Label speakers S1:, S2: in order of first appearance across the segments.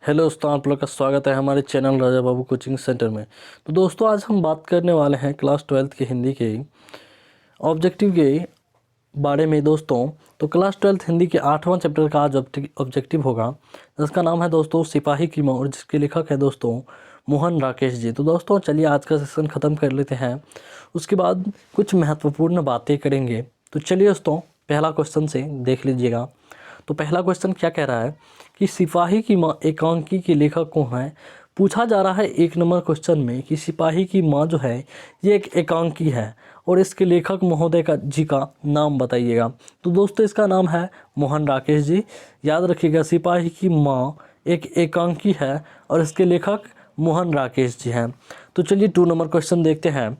S1: Hello दोस्तों, आप लोग का स्वागत है हमारे channel Raja Babu coaching centre में। तो दोस्तों आज हम बात करने वाले हैं क्लास 12th के हिंदी के ऑब्जेक्टिव के बारे में। दोस्तों तो क्लास 12th हिंदी के 8वां चैप्टर का आज ऑब्जेक्टिव होगा, जिसका नाम है दोस्तों सिपाही की माँ, और जिसके लेखक है दोस्तों मोहन राकेश जी। तो दोस्तों चलिए आज का सेशन ख़त्म कर लेते हैं, उसके बाद कुछ महत्वपूर्ण बातें करेंगे। तो चलिए दोस्तों पहला क्वेश्चन से देख लीजिएगा। तो पहला क्वेश्चन क्या कह रहा है कि सिपाही की माँ एकांकी के लेखक कौन है। पूछा जा रहा है 1 नंबर क्वेश्चन में कि सिपाही की माँ जो है ये एक एकांकी है और इसके लेखक महोदय का जी का नाम बताइएगा। तो दोस्तों इसका नाम है मोहन राकेश जी। याद रखिएगा सिपाही की माँ एक एकांकी है और इसके लेखक मोहन राकेश जी हैं। तो चलिए 2 नंबर क्वेश्चन देखते हैं।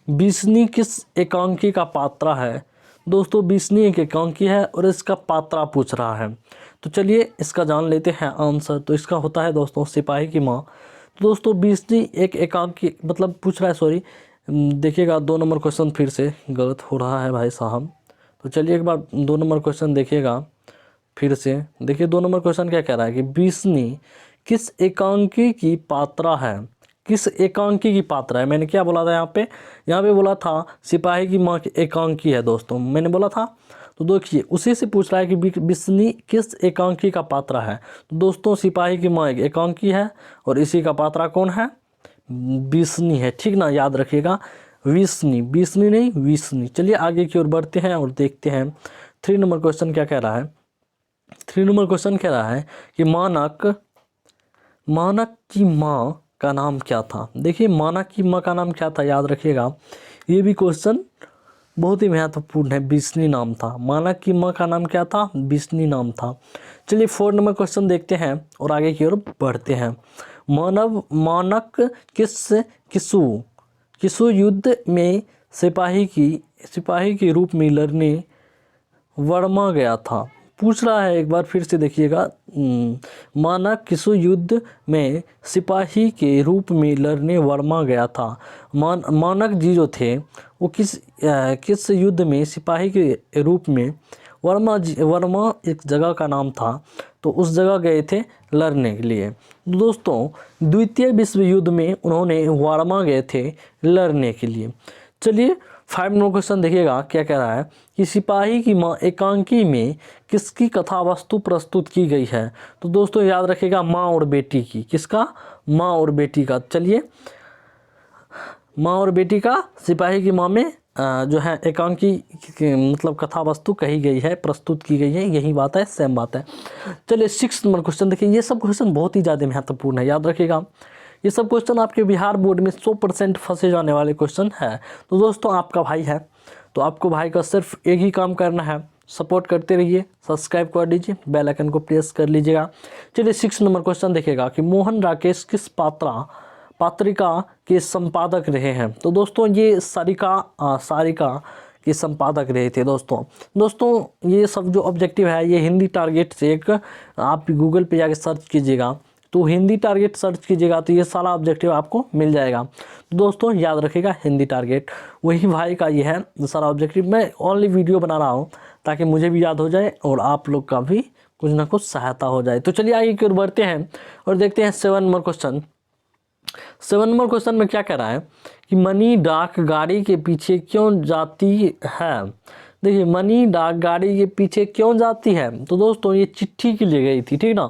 S1: बिस्नी किस एकांकी का पात्रा है। दोस्तों बिस्नी एक एकांकी है और इसका पात्रा पूछ रहा है। तो चलिए इसका जान लेते हैं आंसर। तो इसका होता है दोस्तों सिपाही की माँ। तो दोस्तों बिस्नी एक एकांकी मतलब पूछ रहा है, सॉरी देखिएगा 2 नंबर क्वेश्चन फिर से गलत हो रहा है भाई साहब। तो चलिए एक बार 2 नंबर क्वेश्चन देखिएगा फिर से। देखिए 2 नंबर क्वेश्चन क्या कह रहा है कि बिस्नी किस एकांकी की पात्रा है। किस एकांकी की पात्रा है, मैंने क्या बोला था यहाँ पे बोला था सिपाही की माँ की एकांकी है दोस्तों, मैंने बोला था। तो देखिए उसी से पूछ रहा है कि बिस्नी किस एकांकी का पात्रा है। तो दोस्तों सिपाही की माँ एक एकांकी है और इसी का पात्रा कौन है, बिस्नी है, ठीक ना, याद रखिएगा विस्नी, बिस्नी नहीं विस्नी। चलिए आगे की ओर बढ़ते हैं और देखते हैं 3 नंबर क्वेश्चन क्या कह रहा है। 3 नंबर क्वेश्चन कह रहा है कि मानक की माँ का नाम क्या था। देखिए मानक की माँ का नाम क्या था, याद रखिएगा ये भी क्वेश्चन बहुत ही महत्वपूर्ण है। बिस्नी नाम था। मानक की माँ का नाम क्या था, बिस्नी नाम था। चलिए 4 नंबर क्वेश्चन देखते हैं और आगे की ओर बढ़ते हैं। मानक किसु युद्ध में सिपाही के रूप में लड़ने वर्मा गया था। पूछ रहा है एक बार फिर से देखिएगा। मानक किस युद्ध में सिपाही के रूप में लड़ने वर्मा गया था। मानक जी जो थे वो किस युद्ध में सिपाही के रूप में, वर्मा एक जगह का नाम था, तो उस जगह गए थे लड़ने के लिए। दोस्तों द्वितीय विश्व युद्ध में उन्होंने वर्मा गए थे लड़ने के लिए। चलिए 5 नंबर क्वेश्चन देखिएगा क्या कह रहा है कि सिपाही की माँ एकांकी में किसकी कथा वस्तु प्रस्तुत की गई है। तो दोस्तों याद रखिएगा माँ और बेटी की, किसका, माँ और बेटी का। चलिए माँ और बेटी का सिपाही की माँ में जो है एकांकी मतलब कथा वस्तु कही गई है, प्रस्तुत की गई है, यही बात है, सेम बात है। चलिए 6 नंबर क्वेश्चन देखिए। ये सब क्वेश्चन बहुत ही ज़्यादा महत्वपूर्ण है, याद रखिएगा ये सब क्वेश्चन आपके बिहार बोर्ड में 100% फंसे जाने वाले क्वेश्चन है। तो दोस्तों आपका भाई है, तो आपको भाई का सिर्फ एक ही काम करना है, सपोर्ट करते रहिए, सब्सक्राइब कर दीजिए, बेल आइकन को प्रेस कर लीजिएगा। चलिए 6 नंबर क्वेश्चन देखिएगा कि मोहन राकेश किस पात्रिका के संपादक रहे हैं। तो दोस्तों ये सारिका के संपादक रहे थे। दोस्तों ये सब जो ऑब्जेक्टिव है ये हिंदी टारगेट से एक आप गूगल पे जाके सर्च कीजिएगा, तो हिंदी टारगेट सर्च कीजिएगा तो ये सारा ऑब्जेक्टिव आपको मिल जाएगा। तो दोस्तों याद रखिएगा हिंदी टारगेट वही भाई का ये है सारा ऑब्जेक्टिव। मैं ओनली वीडियो बना रहा हूँ ताकि मुझे भी याद हो जाए और आप लोग का भी कुछ ना कुछ सहायता हो जाए। तो चलिए आगे की ओर बढ़ते हैं और देखते हैं 7 नंबर क्वेश्चन। 7 नंबर क्वेश्चन में क्या कह रहा है कि मनी डाक गाड़ी के पीछे क्यों जाती है। देखिए मनी डाक गाड़ी के पीछे क्यों जाती है। तो दोस्तों ये चिट्ठी के लिए गई थी, ठीक ना,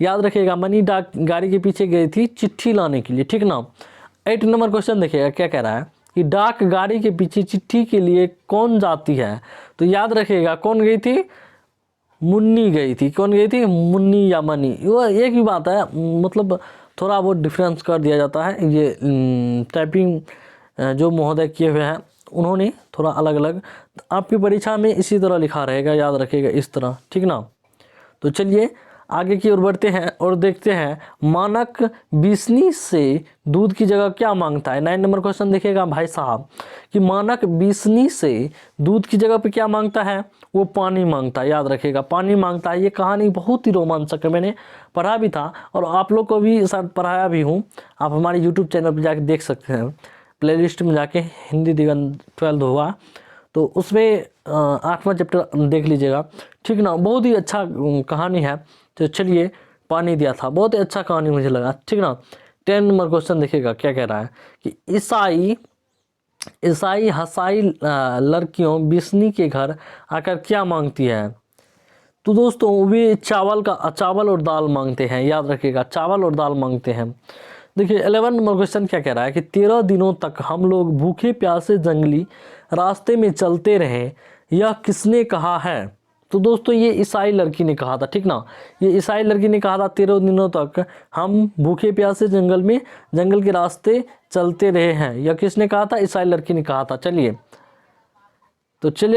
S1: याद रखिएगा मनी डाक गाड़ी के पीछे गई थी चिट्ठी लाने के लिए, ठीक ना। 8 नंबर क्वेश्चन देखिएगा क्या कह रहा है कि डाक गाड़ी के पीछे चिट्ठी के लिए कौन जाती है। तो याद रखिएगा कौन गई थी, मुन्नी गई थी। कौन गई थी, मुन्नी या मनी, वो एक ही बात है, मतलब थोड़ा बहुत डिफरेंस कर दिया जाता है। ये टाइपिंग जो महोदय किए हुए हैं उन्होंने थोड़ा अलग अलग, आपकी परीक्षा में इसी तरह लिखा रहेगा, याद रखिएगा इस तरह, ठीक ना। तो चलिए आगे की ओर बढ़ते हैं और देखते हैं मानक बिस्नी से दूध की जगह क्या मांगता है। 9 नंबर क्वेश्चन देखिएगा भाई साहब कि मानक बिस्नी से दूध की जगह पे क्या मांगता है, वो पानी मांगता है। याद रखिएगा पानी मांगता है। ये कहानी बहुत ही रोमांचक है, मैंने पढ़ा भी था और आप लोग को भी शायद पढ़ाया भी हूँ। आप हमारे यूट्यूब चैनल पर जाके देख सकते हैं, प्लेलिस्ट में जाके हिंदी दिगंत 12 होगा तो उसमें 8वां चैप्टर देख लीजिएगा, ठीक ना। बहुत ही अच्छा कहानी है। तो चलिए पानी दिया था। बहुत ही अच्छा कहानी मुझे लगा, ठीक ना। 10 नंबर क्वेश्चन देखिएगा क्या कह रहा है कि ईसाई हसाई लड़कियों बिस्नी के घर आकर क्या मांगती है। तो दोस्तों वे चावल और दाल मांगते हैं, याद रखिएगा, चावल और दाल मांगते हैं। देखिए 11 नंबर क्वेश्चन क्या कह रहा है कि 13 दिनों तक हम लोग भूखे प्यासे जंगली रास्ते में चलते रहे, यह किसने कहा है। तो दोस्तों ये ईसाई लड़की ने कहा था, ठीक ना। ये ईसाई लड़की ने कहा था 13 दिनों तक हम भूखे प्यासे जंगल के रास्ते चलते रहे हैं, यह किसने कहा था, ईसाई लड़की ने कहा था। चलिए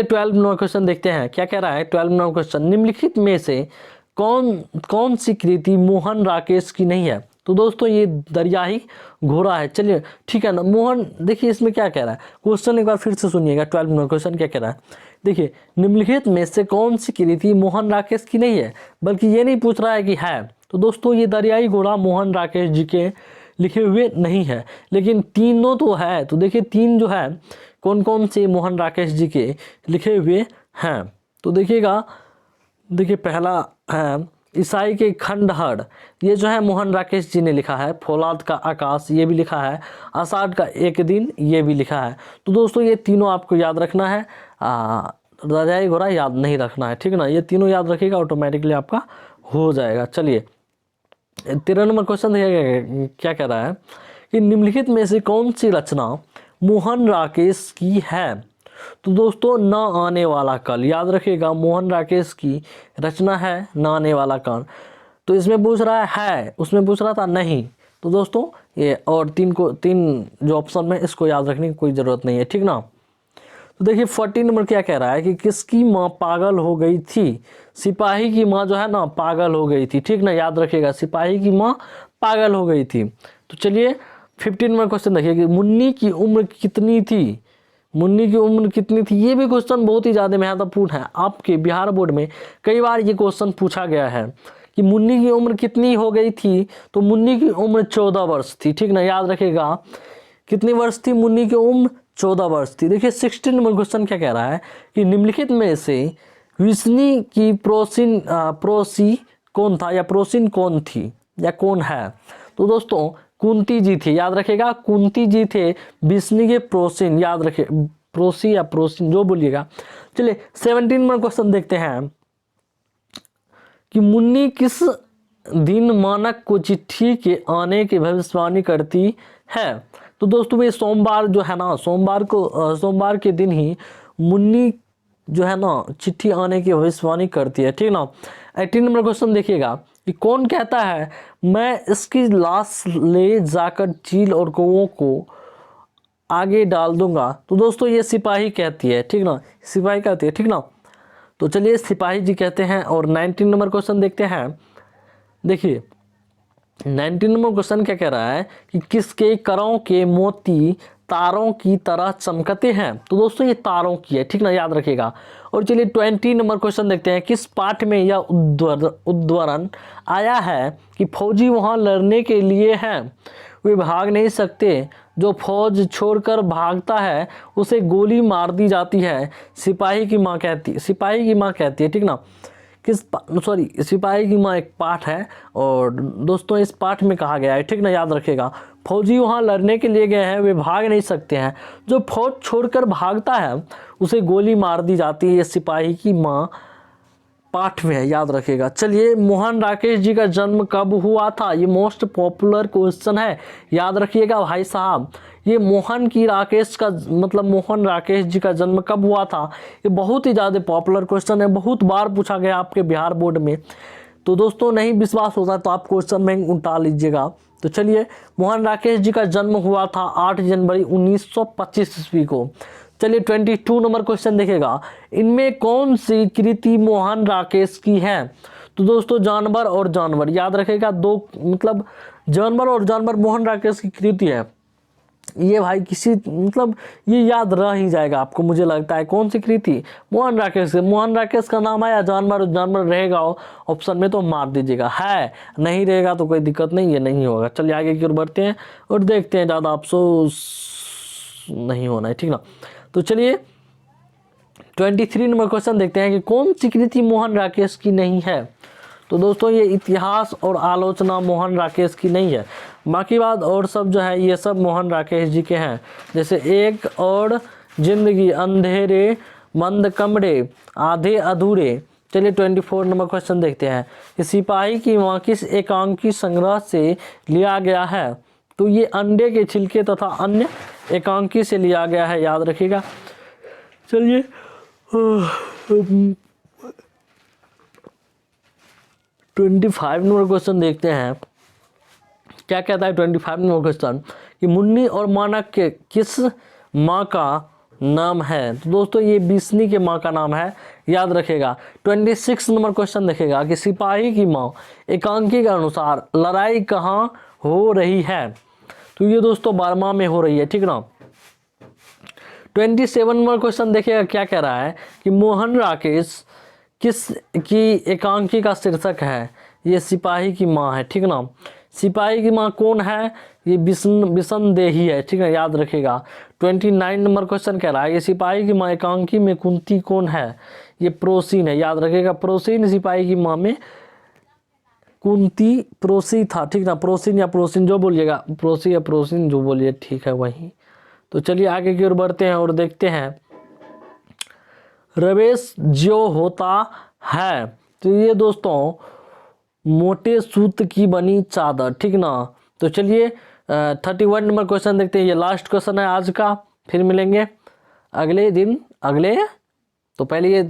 S1: 12 नंबर क्वेश्चन देखते हैं क्या कह रहा है। 12 नंबर क्वेश्चन, निम्नलिखित में से कौन सी कृति मोहन राकेश की नहीं है। तो दोस्तों ये दरियाई घोड़ा है। चलिए ठीक है ना, मोहन, देखिए इसमें क्या कह रहा है, क्वेश्चन एक बार फिर से सुनिएगा। 12 नंबर क्वेश्चन क्या कह रहा है, देखिए निम्नलिखित में से कौन सी कृति मोहन राकेश की नहीं है, बल्कि ये नहीं पूछ रहा है कि है। तो दोस्तों ये दरियाई घोड़ा मोहन राकेश जी के लिखे हुए नहीं है, लेकिन तीनों तो है। तो देखिए 3 जो है कौन कौन से मोहन राकेश जी के लिखे हुए हैं। तो देखिएगा, देखिए पहला है ईसाई के खंडहर, ये जो है मोहन राकेश जी ने लिखा है। फौलाद का आकाश, ये भी लिखा है। आषाढ़ का एक दिन, ये भी लिखा है। तो दोस्तों ये तीनों आपको याद रखना है, दरियाई घोड़ा याद नहीं रखना है, ठीक ना। ये तीनों याद रखिएगा, ऑटोमेटिकली आपका हो जाएगा। चलिए 13 नंबर क्वेश्चन देखिएगा क्या कह रहा है कि निम्नलिखित में से कौन सी रचना मोहन राकेश की है। तो दोस्तों न आने वाला कल, याद रखिएगा, मोहन राकेश की रचना है न आने वाला कल। तो इसमें पूछ रहा है, उसमें पूछ रहा था नहीं। तो दोस्तों ये और 3 जो ऑप्शन में, इसको याद रखने की कोई ज़रूरत नहीं है, ठीक ना। तो देखिए 14 नंबर क्या कह रहा है कि किसकी माँ पागल हो गई थी। सिपाही की माँ जो है ना पागल हो गई थी, ठीक ना, याद रखिएगा, सिपाही की माँ पागल हो गई थी। तो चलिए 15 नंबर क्वेश्चन देखिए कि मुन्नी की उम्र कितनी थी। मुन्नी की उम्र कितनी थी, ये भी क्वेश्चन बहुत ही ज़्यादा महत्वपूर्ण है। आपके बिहार बोर्ड में कई बार ये क्वेश्चन पूछा गया है कि मुन्नी की उम्र कितनी हो गई थी। तो मुन्नी की उम्र 14 वर्ष थी, ठीक ना, याद रखिएगा, कितनी वर्ष थी मुन्नी की उम्र, 14 वर्ष थी। देखिए 16 नंबर क्वेश्चन क्या कह रहा है कि निम्नलिखित में से विष्णु की प्रोसी कौन था, या प्रोसिन कौन थी, या कौन है। तो दोस्तों कुंती जी थे, याद रखेगा, कुंती जी थे विष्णु के प्रोसिन, याद रखे, प्रोसी या प्रोसिन जो बोलिएगा। चलिए 17 नंबर क्वेश्चन देखते हैं कि मुन्नी किस दिन मानक को चिट्ठी के आने की भविष्यवाणी करती है। तो दोस्तों ये सोमवार जो है ना, सोमवार के दिन ही मुन्नी जो है ना चिट्ठी आने की भविष्यवाणी करती है, ठीक ना। 18 नंबर क्वेश्चन देखिएगा कि कौन कहता है मैं इसकी लाश ले जाकर चील और कौवों को आगे डाल दूंगा। तो दोस्तों ये सिपाही कहती है, ठीक ना, सिपाही कहती है, ठीक ना। तो चलिए सिपाही जी कहते हैं। और 19 नंबर क्वेश्चन देखते हैं। देखिए 19 नंबर क्वेश्चन क्या कह रहा है कि किसके करों के मोती तारों की तरह चमकते हैं। तो दोस्तों ये तारों की है, ठीक ना, याद रखिएगा। और चलिए 20 नंबर क्वेश्चन देखते हैं। किस पाठ में यह उद्धरण आया है कि फौजी वहां लड़ने के लिए हैं, वे भाग नहीं सकते, जो फौज छोड़कर भागता है उसे गोली मार दी जाती है, सिपाही की माँ कहती है, ठीक ना। सिपाही की माँ एक पाठ है, और दोस्तों इस पाठ में कहा गया है, ठीक ना, याद रखेगा, फौजी वहाँ लड़ने के लिए गए हैं, वे भाग नहीं सकते हैं, जो फौज छोड़कर भागता है उसे गोली मार दी जाती है, ये सिपाही की माँ पाठ में है, याद रखेगा। चलिए मोहन राकेश जी का जन्म कब हुआ था, ये मोस्ट पॉपुलर क्वेश्चन है, याद रखिएगा भाई साहब। ये मोहन राकेश जी का जन्म कब हुआ था, ये बहुत ही ज़्यादा पॉपुलर क्वेश्चन है, बहुत बार पूछा गया आपके बिहार बोर्ड में। तो दोस्तों नहीं विश्वास होता तो आप क्वेश्चन में उठा लीजिएगा। तो चलिए मोहन राकेश जी का जन्म हुआ था 8 जनवरी 1925 ईस्वी को। चलिए 22 नंबर क्वेश्चन देखेगा, इनमें कौन सी कृति मोहन राकेश की है। तो दोस्तों जानवर और जानवर, याद रखेगा, जानवर और जानवर मोहन राकेश की कृति है। ये भाई ये याद रह ही जाएगा आपको, मुझे लगता है। कौन सी कृति, मोहन राकेश का नाम आया, जानवर और जानवर रहेगा ऑप्शन में तो मार दीजिएगा, है नहीं रहेगा तो कोई दिक्कत नहीं, ये नहीं होगा। चलिए आगे की ओर बढ़ते हैं और देखते हैं, ज़्यादा अफसोस नहीं होना है, ठीक ना। तो चलिए 23 नंबर क्वेश्चन देखते हैं कि कौन सी कृति मोहन राकेश की नहीं है। तो दोस्तों ये इतिहास और आलोचना मोहन राकेश की नहीं है, बाकी बात और सब जो है ये सब मोहन राकेश जी के हैं। जैसे एक और जिंदगी, अंधेरे, बंद कमरे, आधे अधूरे। चलिए 24 नंबर क्वेश्चन देखते हैं कि सिपाही की मां किस एकांकी संग्रह से लिया गया है। तो ये अंडे के छिलके तथा अन्य एकांकी से लिया गया है, याद रखिएगा। चलिए 25 नंबर क्वेश्चन देखते हैं, क्या कहता है 25 नंबर क्वेश्चन कि मुन्नी और मानक के किस माँ का नाम है। तो दोस्तों ये बिस्नी के माँ का नाम है, याद रखेगा। 26 नंबर क्वेश्चन देखेगा कि सिपाही की माँ एकांकी के अनुसार लड़ाई कहाँ हो रही है। तो ये दोस्तों बर्मा में हो रही है, ठीक ना। 27 नंबर क्वेश्चन देखिएगा क्या कह रहा है कि मोहन राकेश किस की एकांकी का शीर्षक है। ये सिपाही की माँ है, ठीक ना। सिपाही की माँ कौन है, ये बिशन देही है, ठीक है, याद रखिएगा। 29 नंबर क्वेश्चन कह रहा है कि सिपाही की माँ एकांकी में कुंती कौन है। ये प्रोसीन है, याद रखिएगा। प्रोसीन सिपाही की माँ में कुंती प्रोसी था, ठीक ना। प्रोसीन या प्रोसीन जो बोलिएगा, प्रोसी या प्रोसीन जो बोलिए, ठीक है वही। तो चलिए आगे की ओर बढ़ते हैं और देखते हैं रवेश जो होता है। तो ये दोस्तों मोटे सूत की बनी चादर, ठीक ना। तो चलिए 31 नंबर क्वेश्चन देखते हैं, ये लास्ट क्वेश्चन है आज का, फिर मिलेंगे अगले दिन अगले। तो पहले ये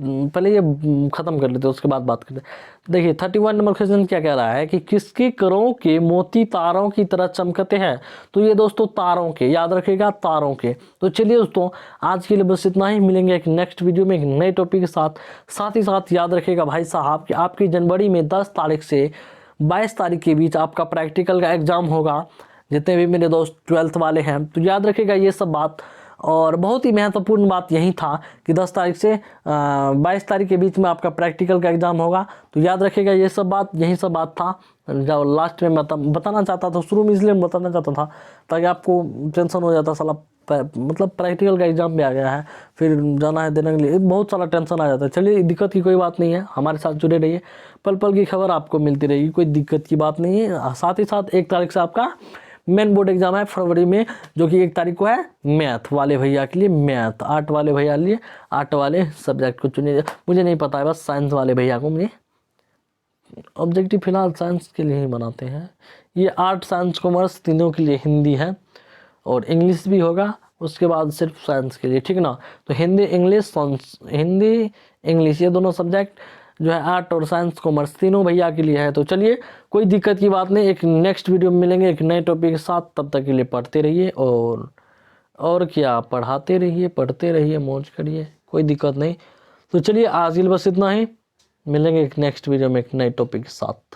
S1: ख़त्म कर लेते हैं, उसके बाद बात करते हैं। देखिए 31 नंबर क्वेश्चन क्या कह रहा है कि किसके करों के मोती तारों की तरह चमकते हैं। तो ये दोस्तों तारों के, याद रखिएगा तारों के। तो चलिए दोस्तों आज के लिए बस इतना ही, मिलेंगे एक नेक्स्ट वीडियो में एक नए टॉपिक के साथ ही साथ याद रखिएगा भाई साहब कि आपकी जनवरी में 10 तारीख से 22 तारीख के बीच आपका प्रैक्टिकल का एग्ज़ाम होगा। जितने भी मेरे दोस्त 12th वाले हैं तो याद रखिएगा ये सब बात। और बहुत ही महत्वपूर्ण बात यही था कि 10 तारीख से 22 तारीख के बीच में आपका प्रैक्टिकल का एग्ज़ाम होगा। तो याद रखिएगा ये सब बात, यही सब बात था जो लास्ट में बताना चाहता था। शुरू में इसलिए बताना चाहता था ताकि आपको टेंशन हो जाता, साला मतलब प्रैक्टिकल का एग्ज़ाम भी आ गया है, फिर जाना है देने के लिए, बहुत सारा टेंशन आ जाता है। चलिए दिक्कत की कोई बात नहीं है, हमारे साथ जुड़े रहिए, पल पल की खबर आपको मिलती रहेगी, कोई दिक्कत की बात नहीं है। साथ ही साथ 1 तारीख से आपका मेन बोर्ड एग्जाम है फरवरी में, जो कि 1 तारीख को है। मैथ वाले भैया के लिए मैथ, आर्ट वाले भैया लिए आर्ट वाले सब्जेक्ट को चुनिए। मुझे नहीं पता है, बस साइंस वाले भैया को मुझे ऑब्जेक्टिव फिलहाल साइंस के लिए ही बनाते हैं। ये आर्ट साइंस कॉमर्स तीनों के लिए हिंदी है और इंग्लिश भी होगा, उसके बाद सिर्फ साइंस के लिए, ठीक ना। तो हिंदी इंग्लिश ये दोनों सब्जेक्ट जो है आर्ट और साइंस कॉमर्स तीनों भैया के लिए है। तो चलिए कोई दिक्कत की बात नहीं, एक नेक्स्ट वीडियो में मिलेंगे एक नए टॉपिक के साथ। तब तक के लिए पढ़ते रहिए और क्या, पढ़ाते रहिए, पढ़ते रहिए, मौज करिए, कोई दिक्कत नहीं। तो चलिए आज के लिए बस इतना ही, मिलेंगे एक नेक्स्ट वीडियो में एक नए टॉपिक के साथ।